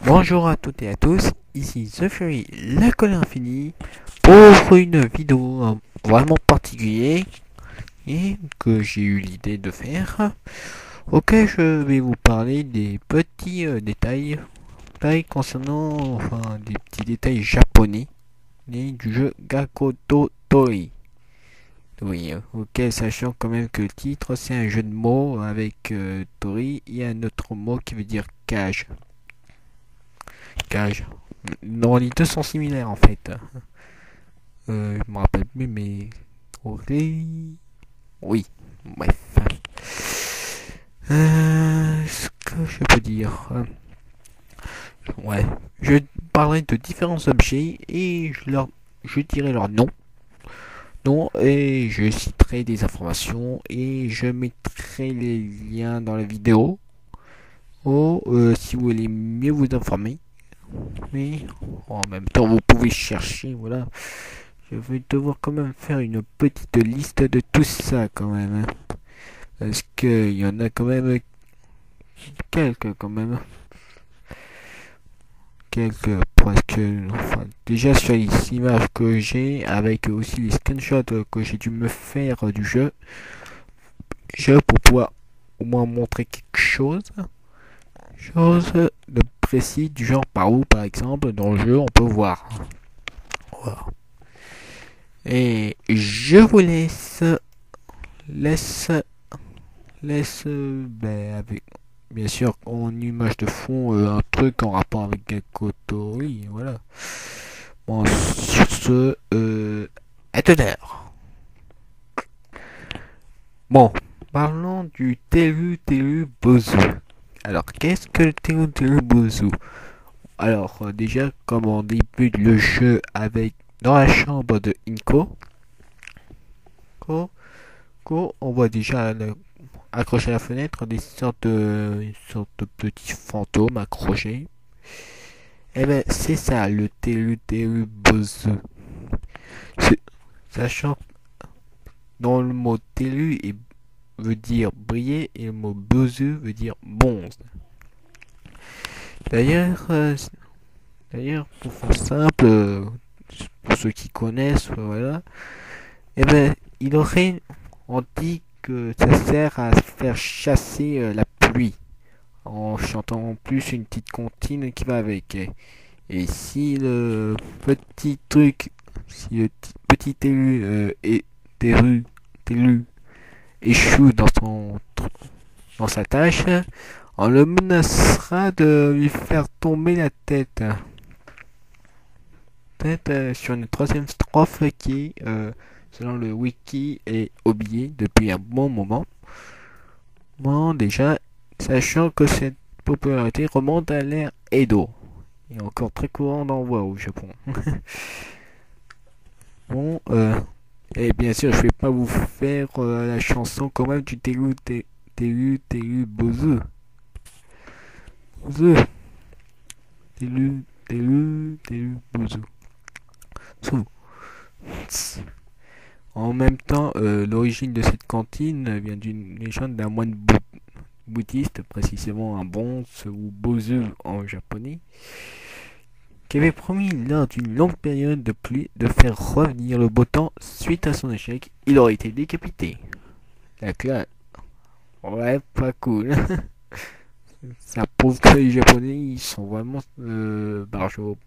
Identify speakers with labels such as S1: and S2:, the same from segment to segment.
S1: Bonjour à toutes et à tous, ici The Fury, la colère infinie, pour une vidéo vraiment particulière et que j'ai eu l'idée de faire. Ok, je vais vous parler des petits détails concernant, des petits détails japonais du jeu Gakoto Tori. Oui, ok, sachant quand même que le titre c'est un jeu de mots avec Tori et un autre mot qui veut dire cage. Cage. Non, les deux sont similaires en fait. Je me rappelle plus, mais. Oui, bref. Ce que je peux dire. Ouais. Je parlerai de différents objets et je dirai leur nom. Non, et je citerai des informations et je mettrai les liens dans la vidéo. Oh, si vous voulez mieux vous informer. Mais en même temps, vous pouvez chercher, voilà. Je vais devoir quand même faire une petite liste de tout ça quand même, hein. Parce qu'il y en a quand même quelques quand même. Quelques presque. Enfin, déjà sur les images que j'ai, avec aussi les screenshots que j'ai dû me faire du jeu. Pour pouvoir au moins montrer quelque chose. Chose de précis du genre par où par exemple dans le jeu on peut voir. Voilà. Et je vous laisse avec bien sûr en image de fond un truc en rapport avec Gakoto, oui, voilà. Bon, sur ce, à tout à l'heure. Bon, parlons du Teru Bozu. Alors, qu'est-ce que le Teru Bozu? Alors, déjà, comme on débute le jeu avec dans la chambre de Inko, on voit déjà accroché à la fenêtre une sorte de petits fantômes accrochés. Et ben c'est ça le Teru Bozu. Sachant dans le mot veut dire briller et le mot Bozu veut dire bonze. D'ailleurs, pour faire simple, pour ceux qui connaissent, voilà, et ben on dit que ça sert à faire chasser la pluie en chantant en plus une petite comptine qui va avec. Et si le petit truc, si le petit élu échoue dans sa tâche, on le menacera de lui faire tomber la tête. Sur une troisième strophe qui, selon le wiki, est oubliée depuis un bon moment. Bon, déjà, sachant que cette popularité remonte à l'ère Edo. Et encore très courant d'envoi au Japon. Bon, et bien sûr, je vais pas vous faire la chanson quand même du Teru Bozu. Bozu. Teru Bozu. En même temps, l'origine de cette cantine vient d'une légende d'un moine bouddhiste, précisément un bonze ou bozu en japonais, qui avait promis lors d'une longue période de pluie de faire revenir le beau temps. Suite à son échec, il aurait été décapité. La classe. Ouais, pas cool. Ça prouve que les Japonais, ils sont vraiment barjots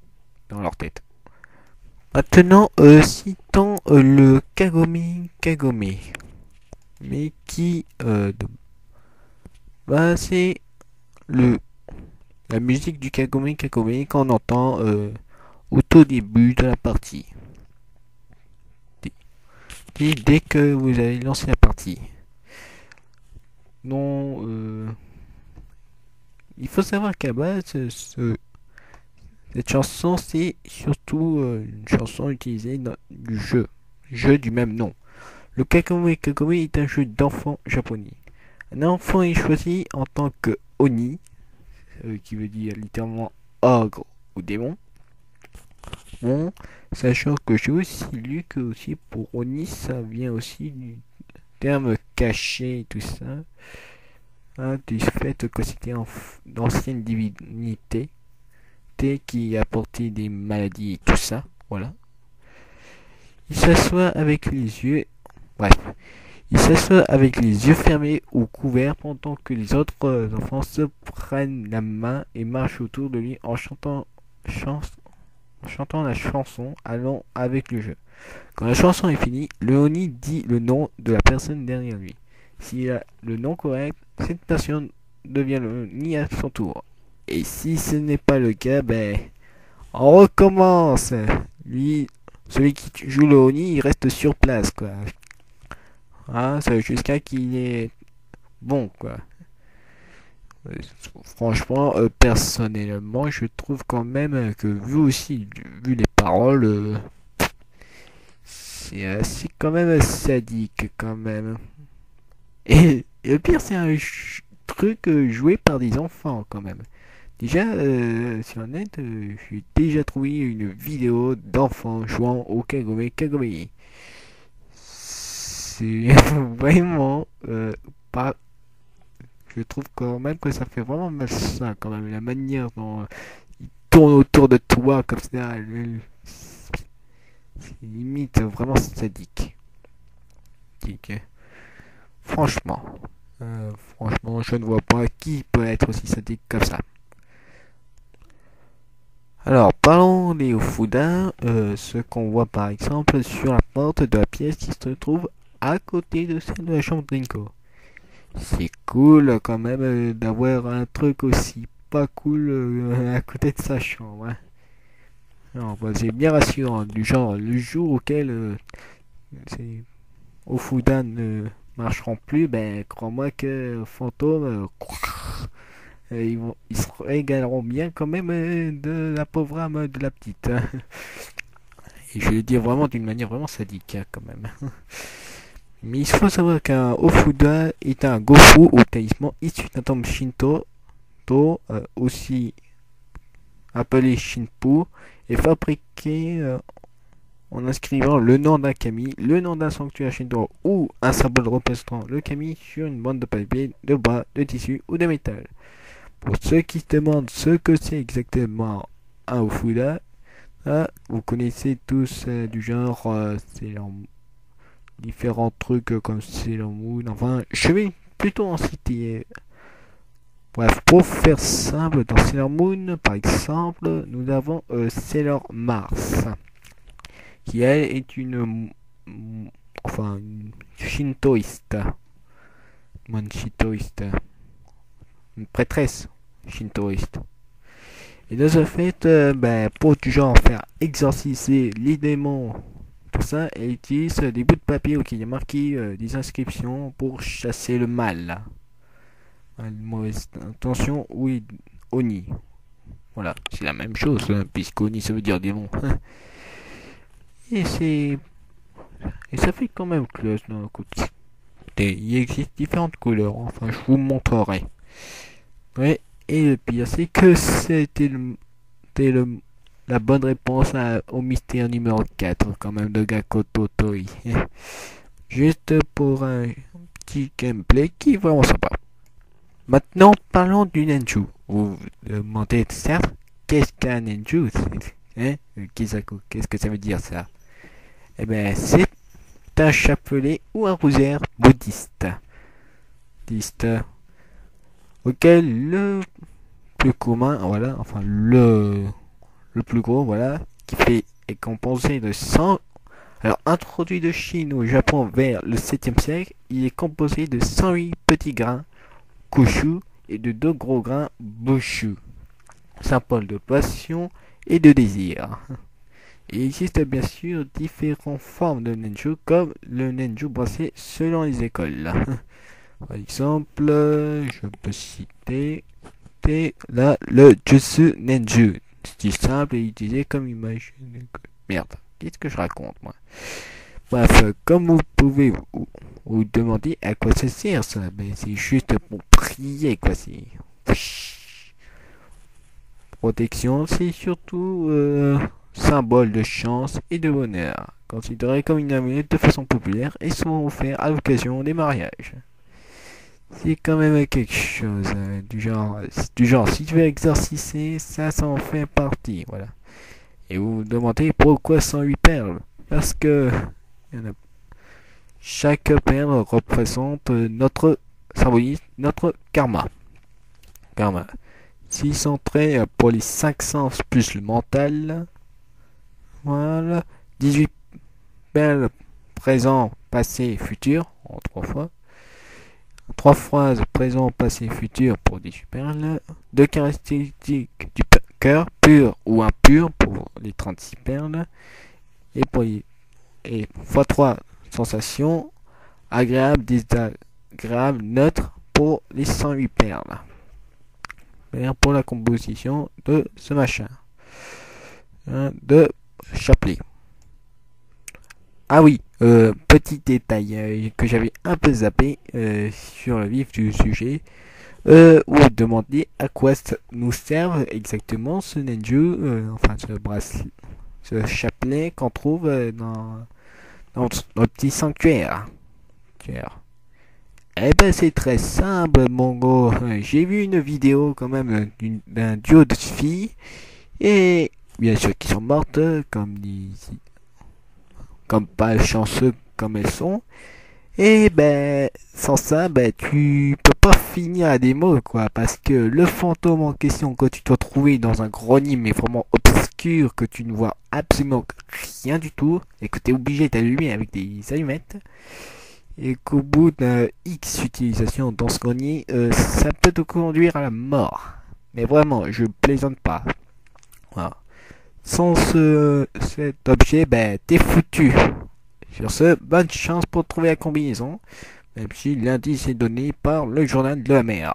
S1: dans leur tête. Maintenant, citons le Kagome. Mais qui, c'est le la musique du Kagome qu'on entend au tout début de la partie. Dès que vous allez lancer la partie. Non, il faut savoir qu'à base, cette chanson, c'est surtout une chanson utilisée dans le jeu du même nom. Le Kagome est un jeu d'enfant japonais. Un enfant est choisi en tant que Oni, qui veut dire littéralement ogre ou démon. Bon, sachant que j'ai aussi lu que aussi pour Oni, ça vient aussi du terme caché et tout ça, hein, du fait que c'était d'anciennes divinités entité qui a porté des maladies et tout ça. Voilà. Il s'assoit avec les yeux. Bref. Il s'assoit avec les yeux fermés ou couverts pendant que les autres enfants se prennent la main et marchent autour de lui en chantant la chanson allant avec le jeu. Quand la chanson est finie, le Oni dit le nom de la personne derrière lui. S'il a le nom correct, cette personne devient le Oni à son tour. Et si ce n'est pas le cas, ben, on recommence. Lui, celui qui joue le Oni, il reste sur place, quoi. Ah, ça jusqu'à qu'il est bon, quoi. Franchement, personnellement, je trouve quand même que vu les paroles, c'est quand même sadique, quand même. Et le pire, c'est un truc joué par des enfants, quand même. Déjà, sur net, j'ai déjà trouvé une vidéo d'enfants jouant au Kagome Kagome. C'est vraiment pas. Je trouve quand même que ça fait vraiment malsain, quand même, la manière dont il tourne autour de toi comme ça. C'est limite vraiment sadique. Franchement, franchement, je ne vois pas qui peut être aussi sadique comme ça. Alors, parlons des Ofuda, ce qu'on voit par exemple sur la porte de la pièce qui se trouve à côté de celle de la chambre de Rinko. C'est cool quand même d'avoir un truc aussi pas cool à côté de sa chambre. Hein. Alors, bah, c'est bien rassurant, du genre le jour auquel ces Ofuda ne marcheront plus, ben crois-moi que Fantôme ils se régaleront bien quand même de la pauvre âme de la petite. Hein. Et je le dis vraiment d'une manière vraiment sadique hein, quand même. Mais il faut savoir qu'un Ofuda est un Gofu ou talisman issu d'un temple Shinto, aussi appelé Shinpu, et fabriqué en inscrivant le nom d'un kami, le nom d'un sanctuaire Shinto ou un symbole représentant le kami sur une bande de papier, de bois, de tissu ou de métal. Pour ceux qui se demandent ce que c'est exactement un Ofuda, vous connaissez tous du genre, c'est différents trucs comme Sailor Moon, enfin, je vais plutôt en citer. Bref, pour faire simple, dans Sailor Moon, par exemple, nous avons Sailor Mars, qui elle est une shintoïste, une prêtresse shintoïste. Et de ce fait, pour du genre faire exorciser les démons, tout ça, elle utilise des bouts de papier où il y a marqué des inscriptions pour chasser le mal. Une mauvaise intention, oui, Oni. Voilà, c'est la même chose, hein, puisqu'Oni ça veut dire démon. Et c'est. Et ça fait quand même classe d'un côté. Il existe différentes couleurs, enfin je vous montrerai. Ouais, et le pire c'est que la bonne réponse au mystère numéro 4 quand même de Gakoto Toi. Juste pour un petit gameplay qui est vraiment sympa. Maintenant parlons du Nenju. Vous vous demandez certes, qu'est-ce qu'un Nenju? Hein, Kizaku, qu'est-ce que ça veut dire ça? Eh ben c'est un chapelet ou un rosaire bouddhiste. Auquel le plus commun, voilà, enfin le plus gros, voilà, est composé de 100. Alors, introduit de Chine au Japon vers le 7e siècle, il est composé de 108 petits grains Kushu et de 2 gros grains Bushu, symbole de passion et de désir. Il existe bien sûr différentes formes de Nenju, comme le Nenju brassé selon les écoles. Par exemple, je peux citer là le Jutsu Nenju. C'est simple et utilisé comme image. Merde, qu'est-ce que je raconte moi? Bref, comme vous pouvez vous demander à quoi ça sert ça, ben, c'est juste pour prier quoi. C'est protection, c'est surtout symbole de chance et de bonheur, considéré comme une amulette de façon populaire et souvent offert à l'occasion des mariages. C'est quand même quelque chose du genre, si tu veux exorciser, ça en fait partie, voilà. Et vous vous demandez pourquoi 108 perles? Parce que il y en a- chaque perle représente symbolise notre karma. Karma. 600 traits pour les 5 sens plus le mental. Voilà. 18 perles présent, passé, futur, en 3 fois. 3 phrases présent, passé, futur pour 18 perles. 2 caractéristiques du cœur, pur ou impur pour les 36 perles. Et pour les, et x3 sensations, agréable, désagréable, neutre pour les 108 perles. Pour la composition de ce machin. De chapelet. Ah oui, petit détail que j'avais un peu zappé sur le vif du sujet. Vous demandez à quoi ça nous sert exactement ce Nenju, enfin ce bracelet, ce chapelet qu'on trouve dans notre petit sanctuaire. Eh ben c'est très simple mon gros. J'ai vu une vidéo quand même d'un duo de filles et bien sûr qui sont mortes comme pas chanceux comme elles sont. Et ben sans ça ben tu peux pas finir à des mots quoi parce que le fantôme en question que tu dois trouver dans un grenier mais vraiment obscur que tu ne vois absolument rien du tout et que tu es obligé d'allumer avec des allumettes et qu'au bout d'un X utilisation dans ce grenier, ça peut te conduire à la mort. Mais vraiment, je plaisante pas. Voilà. Sans cet objet, ben, t'es foutu. Sur ce, bonne chance pour trouver la combinaison, même si l'indice est donné par le journal de la mer.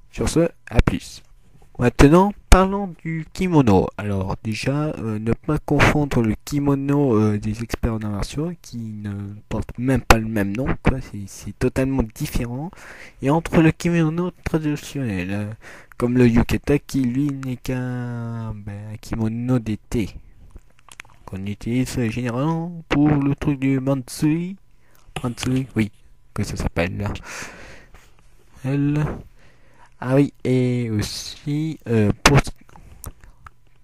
S1: Sur ce, à plus. Maintenant, parlons du kimono. Alors déjà, ne pas confondre le kimono des experts en arts martiaux qui ne portent même pas le même nom, quoi. C'est totalement différent. Et entre le kimono traditionnel, comme le yukata qui lui n'est qu'un un kimono d'été qu'on utilise généralement pour le truc du mansui. Mansui, oui, que ça s'appelle là. Elle. Ah oui, et aussi,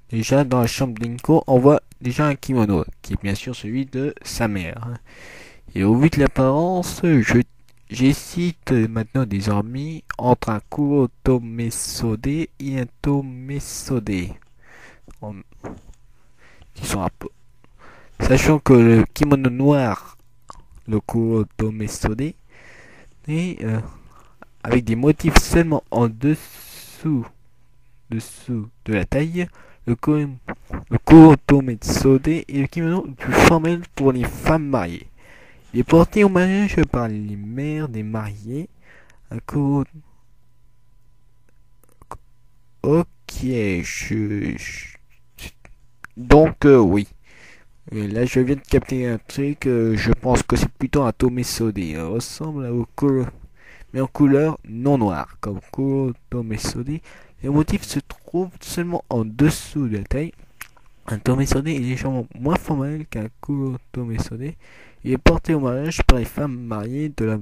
S1: déjà dans la chambre d'Inko, on voit déjà un kimono, qui est bien sûr celui de sa mère. Et au vu de l'apparence, j'hésite maintenant désormais entre un Kurotomesode et un Tomesode. Qui sont un peu... Sachant que le kimono noir, le Kurotomesode, est avec des motifs seulement en dessous de la taille, le Kurotometsode est le kimono le plus formel pour les femmes mariées. Il est porté au mariage par les mères des mariés. Un Kuro... Ok, donc oui. Et là je viens de capter un truc, je pense que c'est plutôt un Tomesode. Il ressemble au Kuro, mais en couleur non noire, comme Kurotometsode. Les motifs se trouvent seulement en dessous de la taille. Un tomesode est légèrement moins formel qu'un kurotomesode. Il est porté au mariage par les femmes mariées de la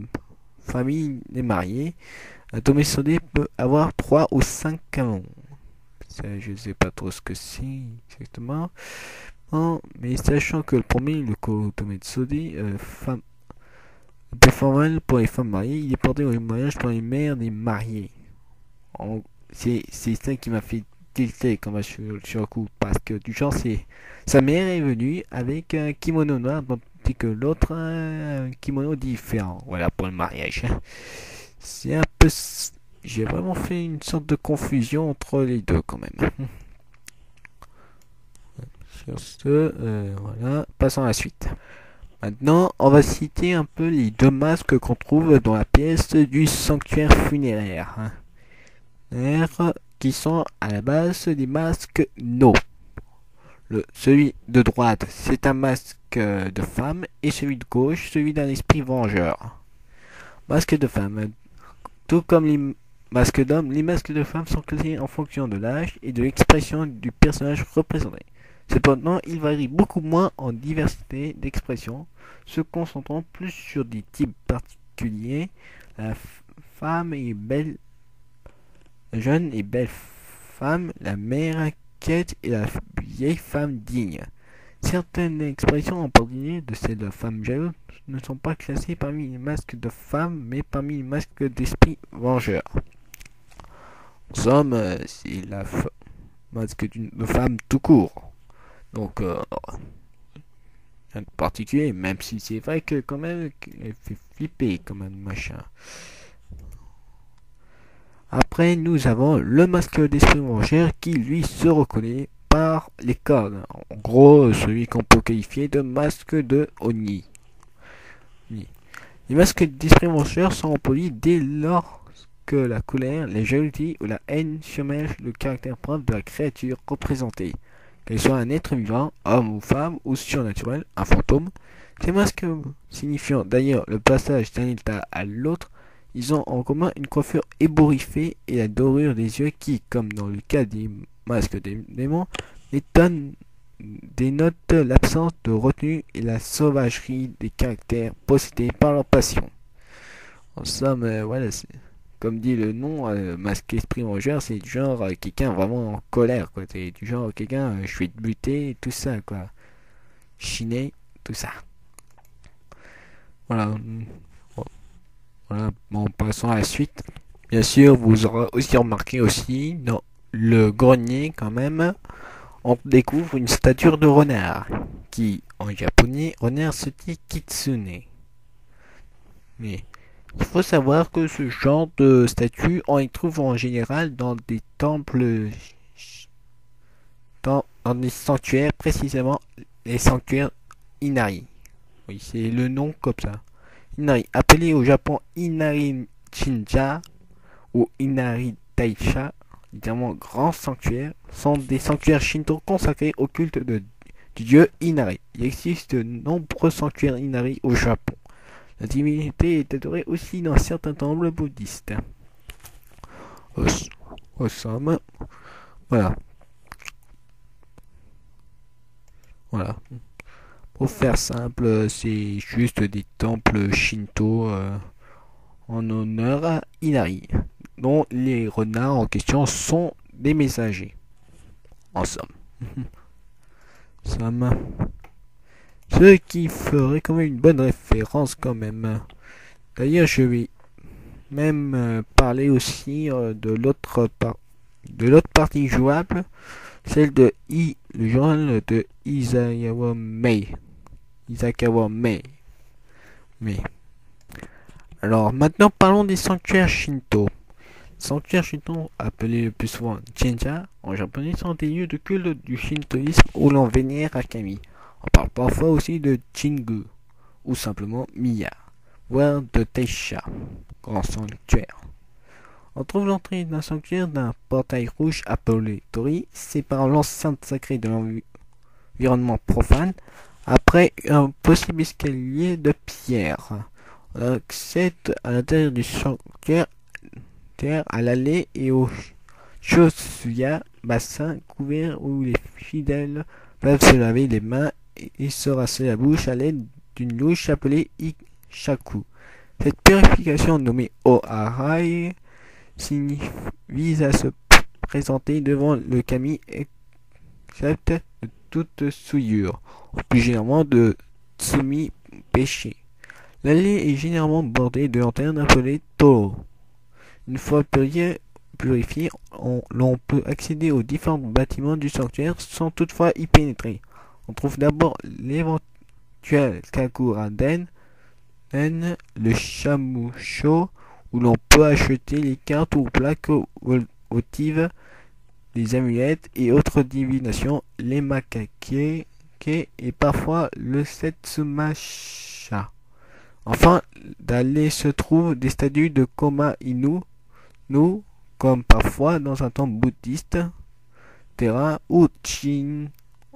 S1: famille des mariés. Un tomesode peut avoir 3 ou 5 canons. Ça, je ne sais pas trop ce que c'est exactement. Non, mais sachant que le premier, le kurotomesode, le plus formel pour les femmes mariées, il est porté au mariage par les mères des mariés. C'est ça qui m'a fait tilter quand même sur le coup parce que du genre c'est sa mère est venue avec un kimono noir tandis que l'autre un kimono différent, voilà pour le mariage. C'est un peu, j'ai vraiment fait une sorte de confusion entre les deux quand même. Sur ce, voilà, passons à la suite. Maintenant, on va citer un peu les deux masques qu'on trouve dans la pièce du sanctuaire funéraire, qui sont à la base des masques No. Celui de droite, c'est un masque de femme, et celui de gauche, celui d'un esprit vengeur. Masque de femme. Tout comme les masques d'hommes, les masques de femmes sont classés en fonction de l'âge et de l'expression du personnage représenté. Cependant, ils varient beaucoup moins en diversité d'expression, se concentrant plus sur des types particuliers. La jeune et belle femme, la mère inquiète et la vieille femme digne. Certaines expressions en particulier de ces femmes jalouses ne sont pas classées parmi les masques de femmes, mais parmi les masques d'esprit vengeur. En somme, c'est masque de femme tout court. Donc, rien de particulier, même si c'est vrai que quand même, elle fait flipper quand même, machin. Après, nous avons le masque d'esprit vengeur qui, lui, se reconnaît par les codes. En gros, celui qu'on peut qualifier de masque de Oni. Les masques d'esprit vengeur sont polis dès lors que la colère, la jalousie ou la haine surmènent le caractère propre de la créature représentée. Qu'elle soit un être vivant, homme ou femme, ou surnaturel, un fantôme. Ces masques signifiant d'ailleurs le passage d'un état à l'autre, ils ont en commun une coiffure ébouriffée et la dorure des yeux qui, comme dans le cas des masques des démons, dénotent l'absence de retenue et la sauvagerie des caractères possédés par leur passion. En somme, voilà, comme dit le nom, masque esprit vengeur, c'est du genre quelqu'un vraiment en colère, quoi. C'est du genre quelqu'un, je vais te buter, tout ça, quoi. Chiner, tout ça. Voilà. Voilà, bon, passons à la suite. Bien sûr, vous aurez aussi remarqué aussi, dans le grenier, quand même, on découvre une statue de renard, qui, en japonais, renard se dit kitsune. Mais il faut savoir que ce genre de statues, on les trouve en général dans des temples, dans des sanctuaires, précisément les sanctuaires Inari. Oui, c'est le nom comme ça. Inari, appelé au Japon Inari Shinja ou Inari Taisha, littéralement grand sanctuaire, sont des sanctuaires shinto consacrés au culte du dieu Inari. Il existe de nombreux sanctuaires Inari au Japon. La divinité est adorée aussi dans certains temples bouddhistes. Au somme, voilà. Voilà. Pour faire simple, c'est juste des temples shinto en honneur à Inari, dont les renards en question sont des messagers. En somme. Ce qui ferait quand même une bonne référence quand même. D'ailleurs, je vais même parler aussi de l'autre partie jouable, celle de le journal de Isakawa Mei. Mais alors maintenant parlons des sanctuaires shinto. Sanctuaires shinto, appelés le plus souvent Jinja en japonais, sont des lieux de culte du shintoïsme où l'on vénère Akami. On parle parfois aussi de Jingu ou simplement Miya, voire de Taisha, grand sanctuaire. On trouve l'entrée d'un sanctuaire d'un portail rouge appelé Tori, séparant l'enceinte sacrée de l'environnement profane, après un possible escalier de pierre. On accède à l'intérieur du sanctuaire à l'allée et au Shosuya, bassin couvert où les fidèles peuvent se laver les mains et se rincer la bouche à l'aide d'une louche appelée Ishaku. Cette purification nommée Oharai vise à se présenter devant le kami excepte de toute souillure, ou plus généralement de tsumi péché. L'allée est généralement bordée de lanternes appelées toro. Une fois purifié, l'on peut accéder aux différents bâtiments du sanctuaire sans toutefois y pénétrer. On trouve d'abord l'éventuel Kakuraden, le Shamusho, où l'on peut acheter les cartes ou plaques votives, les amulettes et autres divinations, les makake et parfois le Setsumasha. Enfin, d'aller se trouvent des statues de Koma Inu, comme parfois dans un temple bouddhiste, terrain ou Chin.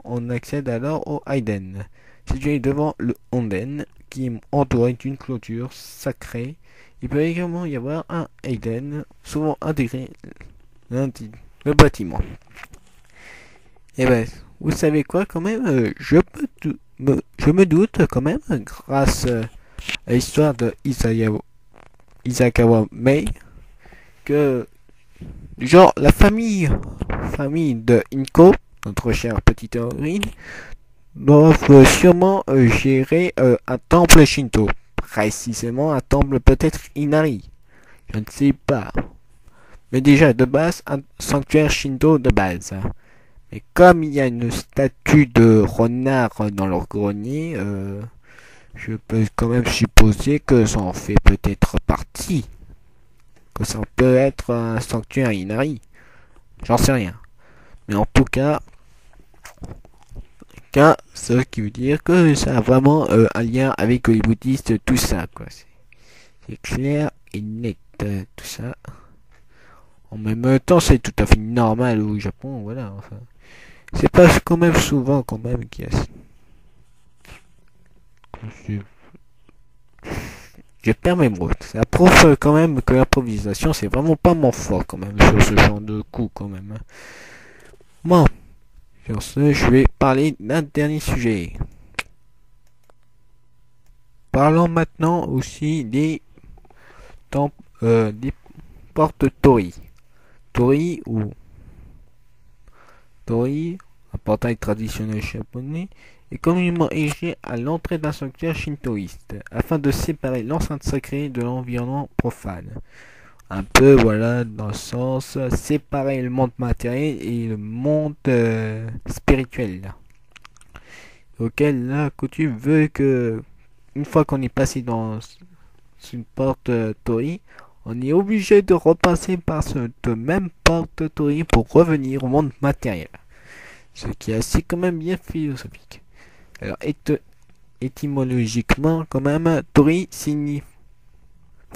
S1: On accède alors au Aiden, situé devant le Onden, qui est entouré d'une clôture sacrée. Il peut également y avoir un Aiden, souvent intégré dans le bâtiment. Et ben, vous savez quoi quand même, je me doute quand même, grâce à l'histoire de Isakawa Mei que genre la famille de Inko, notre chère petite héroïne, doivent sûrement gérer un temple Shinto, précisément un temple peut-être Inari, je ne sais pas. Mais déjà de base un sanctuaire Shinto de base. Mais comme il y a une statue de renard dans leur grenier, je peux quand même supposer que ça en fait peut-être partie. Que ça peut être un sanctuaire Inari. J'en sais rien. Mais en tout cas, ce qui veut dire que ça a vraiment un lien avec les bouddhistes, tout ça, quoi. C'est clair et net, tout ça. En même temps, c'est tout à fait normal au Japon, voilà, enfin. C'est pas quand même souvent, quand même, qu'il y a... Je perds mes mots. Ça prouve quand même que l'improvisation, c'est vraiment pas mon fort, quand même, sur ce genre de coup, quand même. Bon, sur ce, je vais parler d'un dernier sujet. Parlons maintenant aussi des portes Tori. Tori ou Tori, un portail traditionnel japonais, est communément érigé à l'entrée d'un sanctuaire shintoïste, afin de séparer l'enceinte sacrée de l'environnement profane. Un peu, voilà, dans le sens, séparer le monde matériel et le monde spirituel, là. Auquel la coutume veut que, une fois qu'on est passé dans une porte Tori, on est obligé de repasser par cette même porte Tori pour revenir au monde matériel. Ce qui est assez quand même bien philosophique. Alors, étymologiquement, quand même, Tori signifie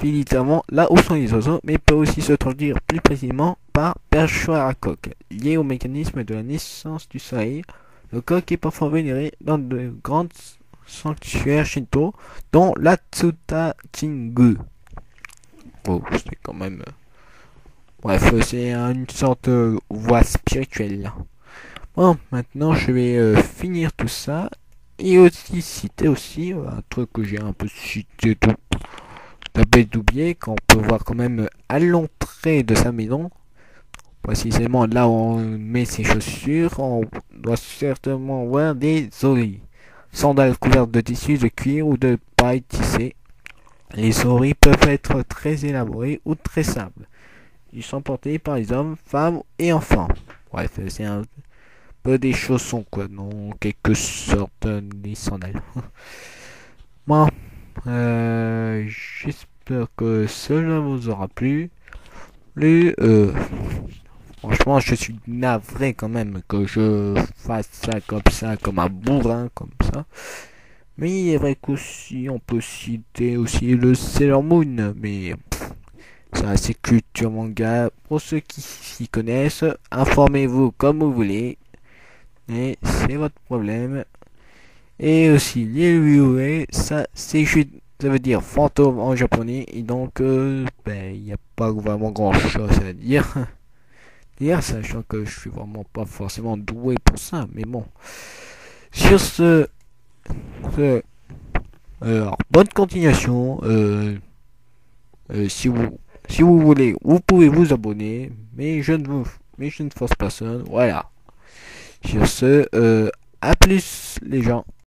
S1: littéralement là où sont les oiseaux, mais peut aussi se traduire plus précisément par perchoir à coque, lié au mécanisme de la naissance du soleil. Le coq est parfois vénéré dans de grands sanctuaires shinto, dont l'Atsuta Jingu. Oh, c'est quand même... Bref, c'est une sorte de voie spirituelle. Bon, maintenant je vais finir tout ça et aussi citer aussi un truc que j'ai un peu cité tout d'oublier qu'on peut voir quand même à l'entrée de sa maison, précisément là où on met ses chaussures, on doit certainement voir des oreilles, sandales couvertes de tissus de cuir ou de paille tissée. Les oreilles peuvent être très élaborées ou très simples. Ils sont portés par les hommes, femmes et enfants. Bref, c'est un peu des chaussons, quoi, en quelque sorte, des sandales. Bon, j'espère que cela vous aura plu. Franchement, je suis navré quand même que je fasse ça comme un bourrin, comme ça. Mais il est vrai qu'aussi, on peut citer aussi le Sailor Moon, mais c'est assez culture manga. Pour ceux qui s'y connaissent, informez-vous comme vous voulez. Et c'est votre problème. Et aussi, les Ryuei, ça veut dire fantôme en japonais. Et donc, il n'y a pas vraiment grand chose à dire. Sachant que je suis vraiment pas forcément doué pour ça. Mais bon. Sur alors, bonne continuation. Si vous voulez, vous pouvez vous abonner. Mais je ne force personne. Voilà. Sur ce, à plus les gens.